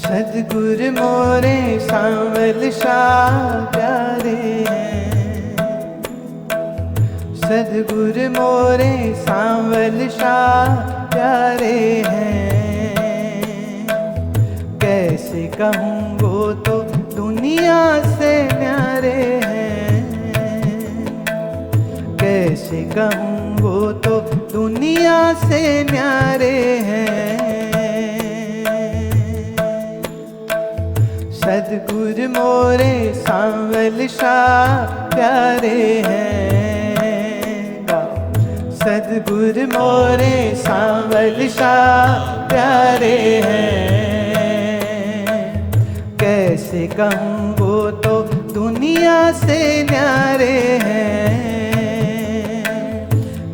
सद्गुरु मोरे सांवल शाह प्यारे हैं। सद्गुरु मोरे सांवल शाह प्यारे हैं। कैसे कहूँ वो तो दुनिया से न्यारे हैं। कैसे कहूँ वो तो दुनिया से न्यारे हैं। सद्गुरु मोरे सांवल शाह प्यारे हैं। सद्गुरु मोरे सांवल शाह प्यारे हैं। कैसे कहूँ वो तो दुनिया से न्यारे हैं।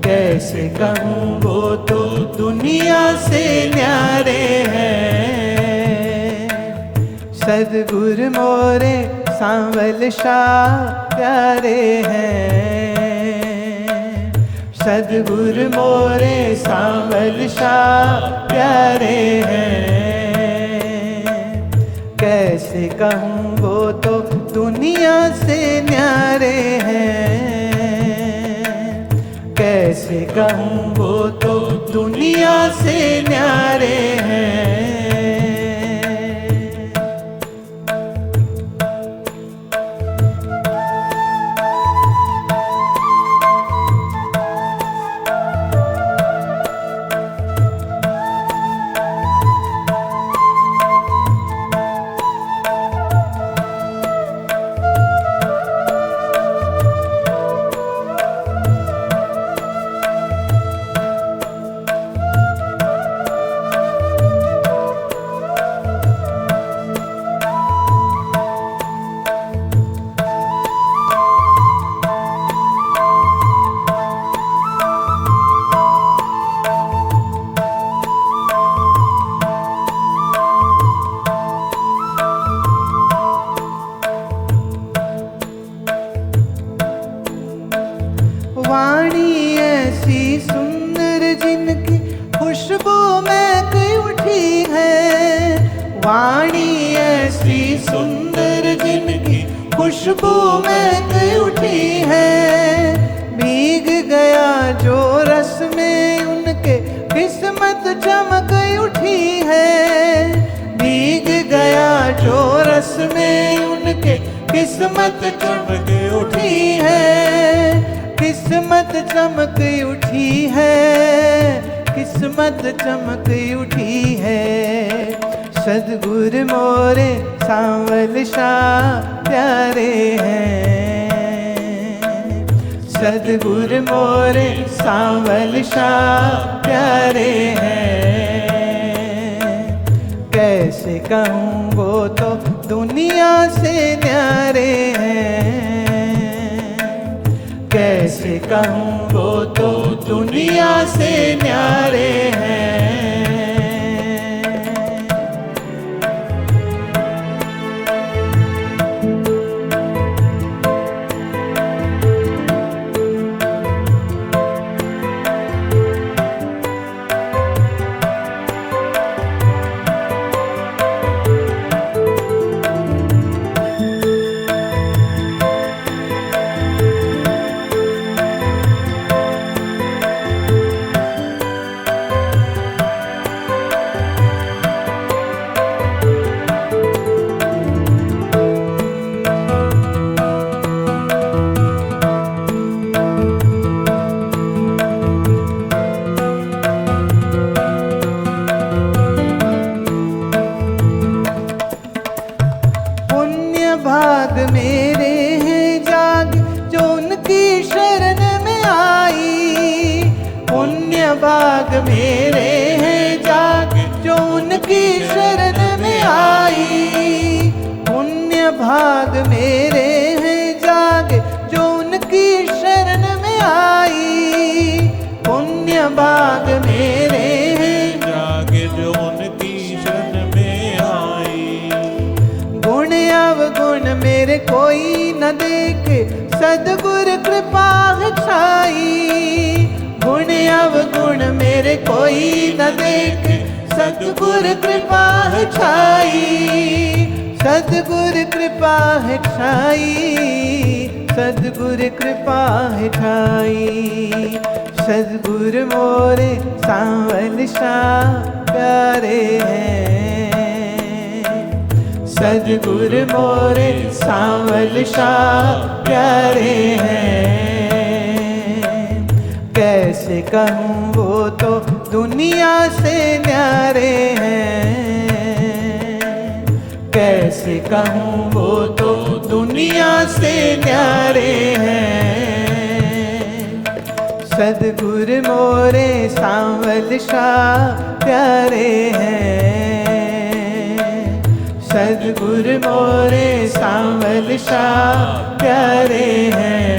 कैसे कहूँ वो तो दुनिया से न्यारे हैं। सद्गुरु मोरे सांवल शाह प्यारे हैं। सद्गुरु मोरे सांवल शाह प्यारे हैं। कैसे कहूँ वो तो दुनिया से न्यारे हैं। कैसे कहूँ वो तो दुनिया से न्यारे हैं। वाणी ऐसी सुंदर जिनकी खुशबू महक उठी है। वाणी ऐसी सुंदर जिनकी खुशबू महक उठी है। भीग गया जो रस में उनके किस्मत चमक उठी है। भीग गया जो रस में उनके किस्मत चमक उठी है। किस्मत चमक उठी है। किस्मत चमक उठी है। सद्गुरु मोरे सांवल शाह प्यारे हैं। सद्गुरु मोरे सांवल शाह प्यारे हैं। कैसे कहूँ वो तो दुनिया से न्यारे हैं। कैसे कहूँ वो तो दुनिया से न्यारे हैं। भाग मेरे हैं जाग जो उनकी शरण में आई। पुण्य भाग मेरे हैं जाग जो उनकी शरण में आई। पुण्य भाग मेरे हैं जाग जो उनकी शरण में आई। पुण्य भाग मेरे हैं जाग जो उनकी शरण में आई। गुण अवगुण मेरे कोई न देखे सद्गुरु कृपा छाई। गुण अवगुण मेरे कोई न देखे सद्गुरु कृपा छाई। छाई, सद्गुरु कृपा है छाई, सद्गुरु कृपा है छाई। सद्गुरु मोरे सांवल शाह प्यारे हैं, सद्गुरु मोरे सांवल शाह प्यारे हैं। कैसे कहूँ वो तो दुनिया से न्यारे हैं, कैसे कहूँ वो तो दुनिया से न्यारे हैं। सद्गुरु मोरे सांवल शाह प्यारे हैं, सद्गुरु मोरे सांवल शाह प्यारे हैं।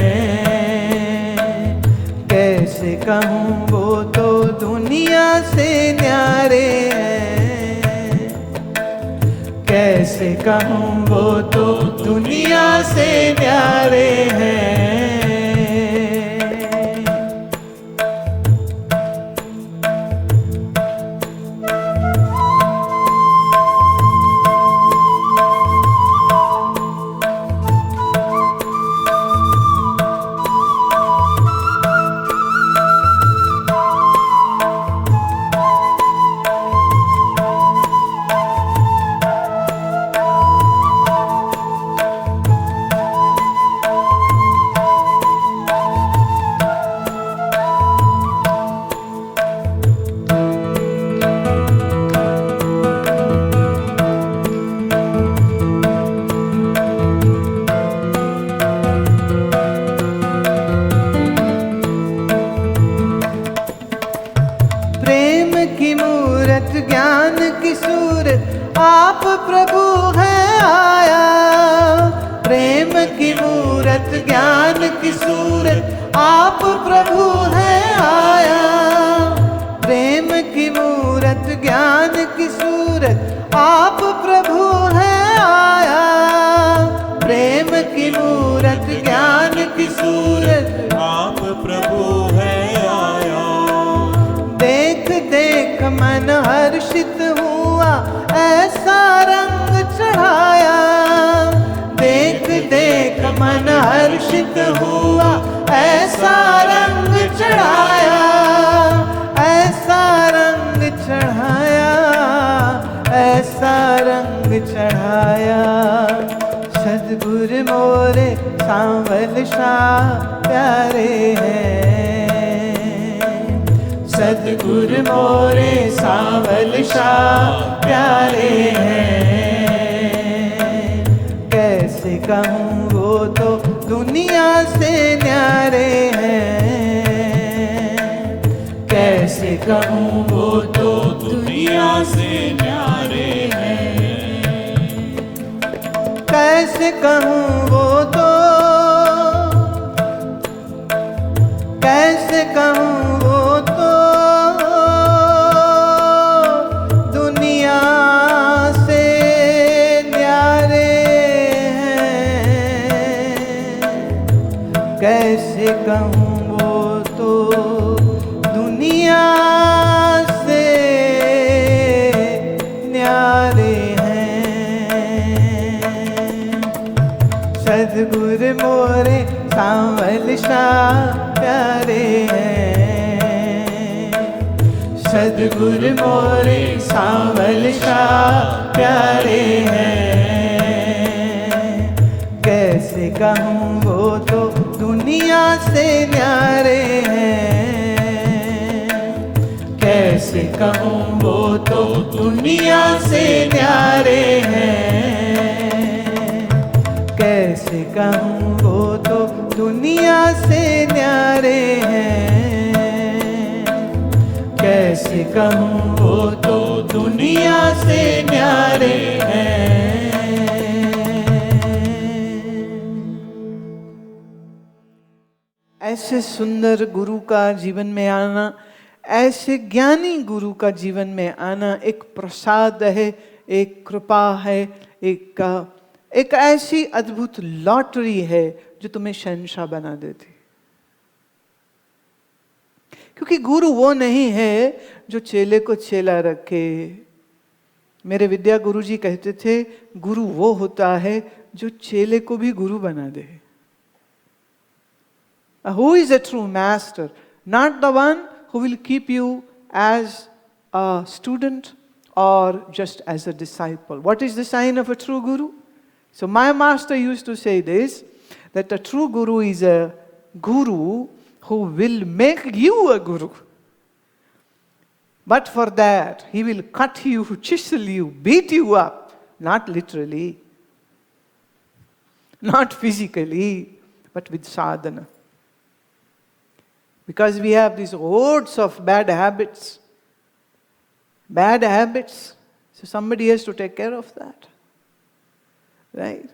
कैसे कहूँ वो तो दुनिया से न्यारे हैं, कैसे कहूँ वो तो दुनिया से न्यारे हैं। ज्ञान की सूरत आप प्रभु हैं आया, प्रेम की मूरत ज्ञान की सूरत आप प्रभु हैं आया। प्रेम की मूरत ज्ञान की सूरत आप प्रभु हैं आया, प्रेम की मूरत ज्ञान की सूरत आप प्रभु है आया। देख देख मन हर्षित हुआ ऐसा रंग चढ़ाया, देख देख मन हर्षित हुआ ऐसा रंग चढ़ाया, ऐसा रंग चढ़ाया, ऐसा रंग चढ़ाया। सद्गुरु मोरे सांवल शाह प्यारे हैं, सद्गुरु मोरे सांवल शाह प्यारे हैं। कैसे कहूँ वो तो दुनिया से न्यारे हैं, कैसे कहूँ वो तो दुनिया से न्यारे हैं। कैसे कहूँ वो तो, कैसे कहूँ वो तो दुनिया से न्यारे हैं, कैसे कहूँ वो तो दुनिया से न्यारे हैं। सद्गुरु मोरे सांवल शाह प्यारे हैं, सद्गुरु मोरे सांवल शाह प्यारे हैं। कैसे कहूँ वो तो दुनिया से न्यारे हैं, कैसे कहूँ वो तो दुनिया से न्यारे हैं, कैसे कहूँ वो तो दुनिया से न्यारे हैं, कैसे कहूँ वो तो दुनिया से न्यारे हैं। ऐसे सुंदर गुरु का जीवन में आना, ऐसे ज्ञानी गुरु का जीवन में आना एक प्रसाद है, एक कृपा है, एक ऐसी अद्भुत लॉटरी है जो तुम्हें शहंशाह बना देती। क्योंकि गुरु वो नहीं है जो चेले को चेला रखे, मेरे विद्या गुरु जी कहते थे, गुरु वो होता है जो चेले को भी गुरु बना दे. Who is a true master? Not the one who will keep you as a student or just as a disciple. What is the sign of a true guru? So my master used to say this, that a true guru is a guru who will make you a guru. But for that, he will cut you, chisel you, beat you up. Not literally, not physically, but with sadhana. Because we have these hordes of bad habits. Bad habits. So somebody has to take care of that. Right?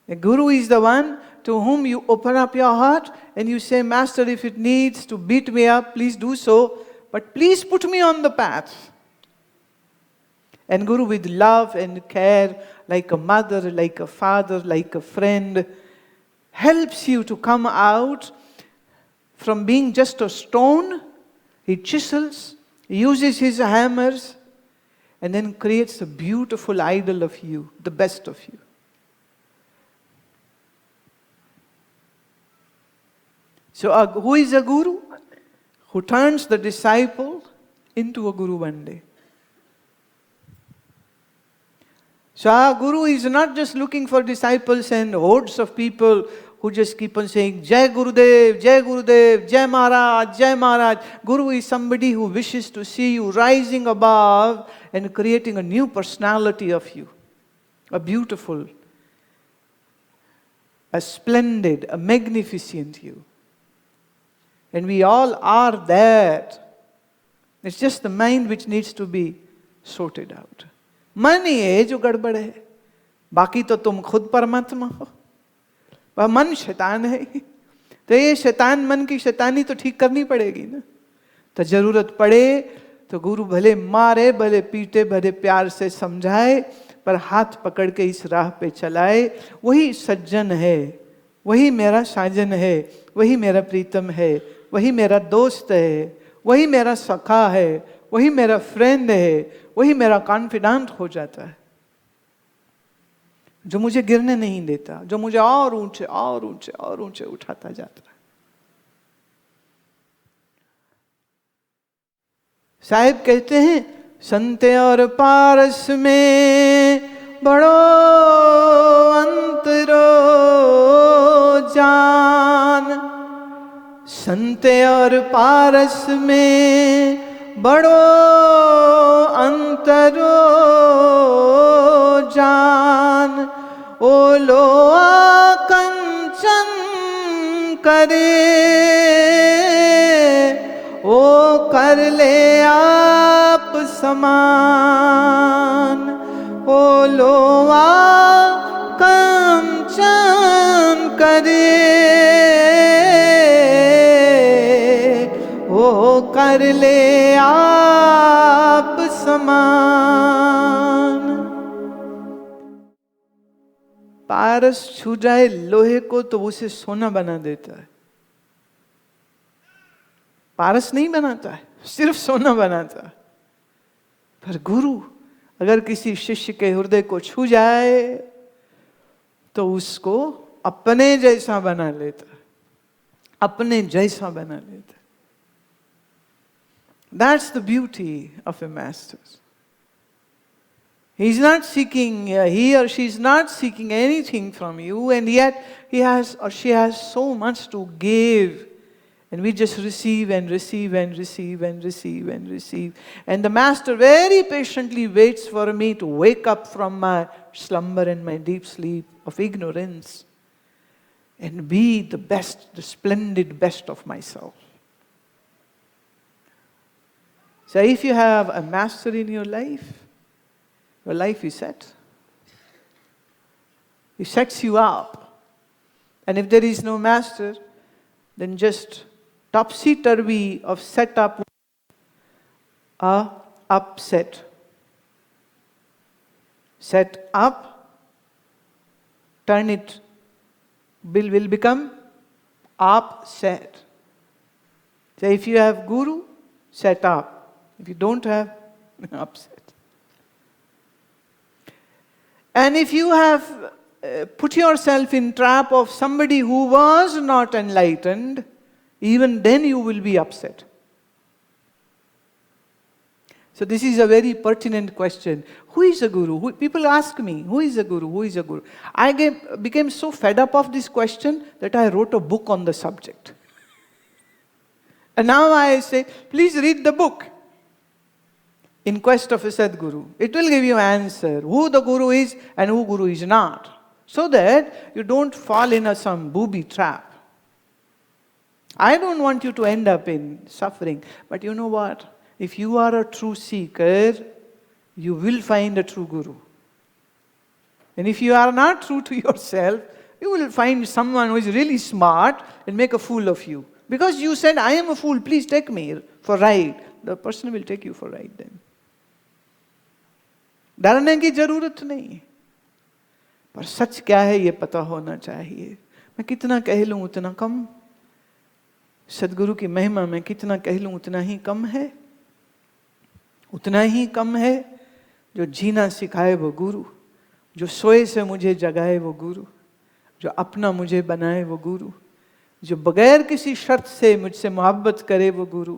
The guru is the one to whom you open up your heart and you say, Master, if it needs to beat me up, please do so. But please put me on the path. And Guru, with love and care, like a mother, like a father, like a friend, helps you to come out from being just a stone. He chisels, he uses his hammers, and then creates a beautiful idol of you, the best of you. So who is a guru? Who turns the disciple into a guru one day. So our guru is not just looking for disciples and hordes of people who just keep on saying, Jai Gurudev, Jai Gurudev, Jai Maharaj, Jai Maharaj. Guru is somebody who wishes to see you rising above and creating a new personality of you. A beautiful, a splendid, a magnificent you. And we all are that. It's just the mind which needs to be sorted out. मन ही है जो गड़बड़ है, बाकी तो तुम खुद परमात्मा हो. वह मन शैतान है. तो ये शैतान मन की शैतानी तो ठीक करनी पड़ेगी ना. तो जरूरत पड़े तो गुरु भले मारे, भले पीटे, भले प्यार से समझाए, पर हाथ पकड़ के इस राह पे चलाए. वही सज्जन है, वही मेरा साजन है, वही मेरा प्रीतम है, वही मेरा दोस्त है, वही मेरा सखा है, वही मेरा फ्रेंड है, वही मेरा कॉन्फिडेंट हो जाता है, जो मुझे गिरने नहीं देता, जो मुझे और ऊंचे और ऊंचे और ऊंचे उठाता जाता है. साहिब कहते हैं, संत और पारस में बड़ो अंतरो जान. संत और पारस में बड़ो अंतरो जान. ओ लो कंचन करे, ओ कर ले आप समान. ओ लो कंचन करे, ओ कर ले आप समान. पारस छू जाए लोहे को तो उसे सोना बना देता है. पारस नहीं बनाता है, सिर्फ सोना बनाता है. पर गुरु अगर किसी शिष्य के हृदय को छू जाए तो उसको अपने जैसा बना लेता है, अपने जैसा बना लेता है. That's the beauty of a master. He's not seeking, he or she is not seeking anything from you, and yet he has or she has so much to give. And we just receive and receive and receive and receive and receive. And the master very patiently waits for me to wake up from my slumber and my deep sleep of ignorance and be the best, the splendid best of myself. So if you have a master in your life is set. He sets you up. And if there is no master, then just topsy-turvy of setup, upset. Set up, turn it, will become upset. So if you have guru, set up. If you don't have, upset. And if you have put yourself in trap of somebody who was not enlightened, even then you will be upset. So this is a very pertinent question. Who is a guru? People ask me, who is a guru? Who is a guru? I became so fed up of this question that I wrote a book on the subject. And now I say, please read the book, In Quest of a Sadguru. It will give you an answer, who the guru is and who guru is not, so that you don't fall in some booby trap. I don't want you to end up in suffering, but you know what? If you are a true seeker, you will find a true guru. And if you are not true to yourself, you will find someone who is really smart and make a fool of you. Because you said, I am a fool, please take me for a ride. The person will take you for a ride then. डरने की जरूरत नहीं, पर सच क्या है ये पता होना चाहिए. मैं कितना कह लूं उतना कम, सदगुरु की महिमा में कितना कह लूं उतना ही कम है. उतना ही कम है जो जीना सिखाए वो गुरु, जो सोए से मुझे जगाए वो गुरु, जो अपना मुझे बनाए वो गुरु, जो बगैर किसी शर्त से मुझसे मोहब्बत करे वो गुरु,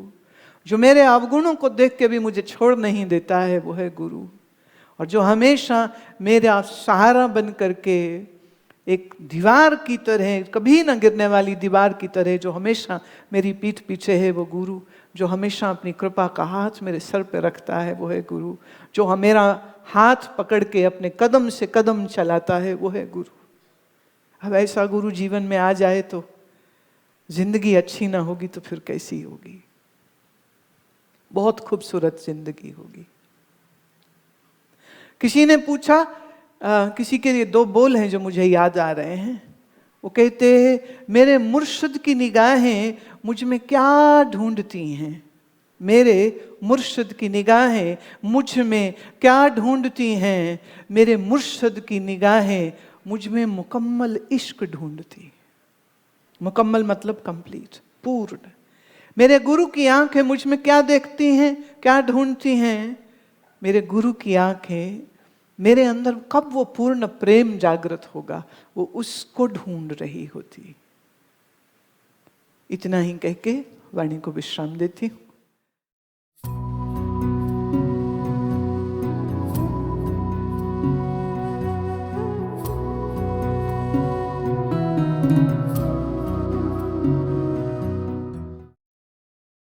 जो मेरे अवगुणों को देख के भी मुझे छोड़ नहीं देता है वो है गुरु, और जो हमेशा मेरा सहारा बन करके एक दीवार की तरह, कभी न गिरने वाली दीवार की तरह जो हमेशा मेरी पीठ पीछे है वो गुरु, जो हमेशा अपनी कृपा का हाथ मेरे सर पे रखता है वो है गुरु, जो मेरा हाथ पकड़ के अपने कदम से कदम चलाता है वो है गुरु. अब ऐसा गुरु जीवन में आ जाए तो जिंदगी अच्छी ना होगी तो फिर कैसी होगी? बहुत खूबसूरत जिंदगी होगी. किसी ने पूछा, किसी के लिए दो बोल हैं जो मुझे याद आ रहे हैं. वो कहते हैं, मेरे मुर्शिद की निगाहें मुझ में क्या ढूंढती हैं, मेरे मुर्शिद की निगाहें मुझ में क्या ढूंढती हैं, मेरे मुर्शिद की निगाहें मुझ में मुकम्मल इश्क ढूंढती. मुकम्मल मतलब कंप्लीट, पूर्ण. मेरे गुरु की आंखें मुझ में क्या देखती हैं, क्या ढूंढती हैं? मेरे गुरु की आंखें मेरे अंदर कब वो पूर्ण प्रेम जागृत होगा, वो उसको ढूंढ रही होती. इतना ही कह के वाणी को विश्राम देती हूँ.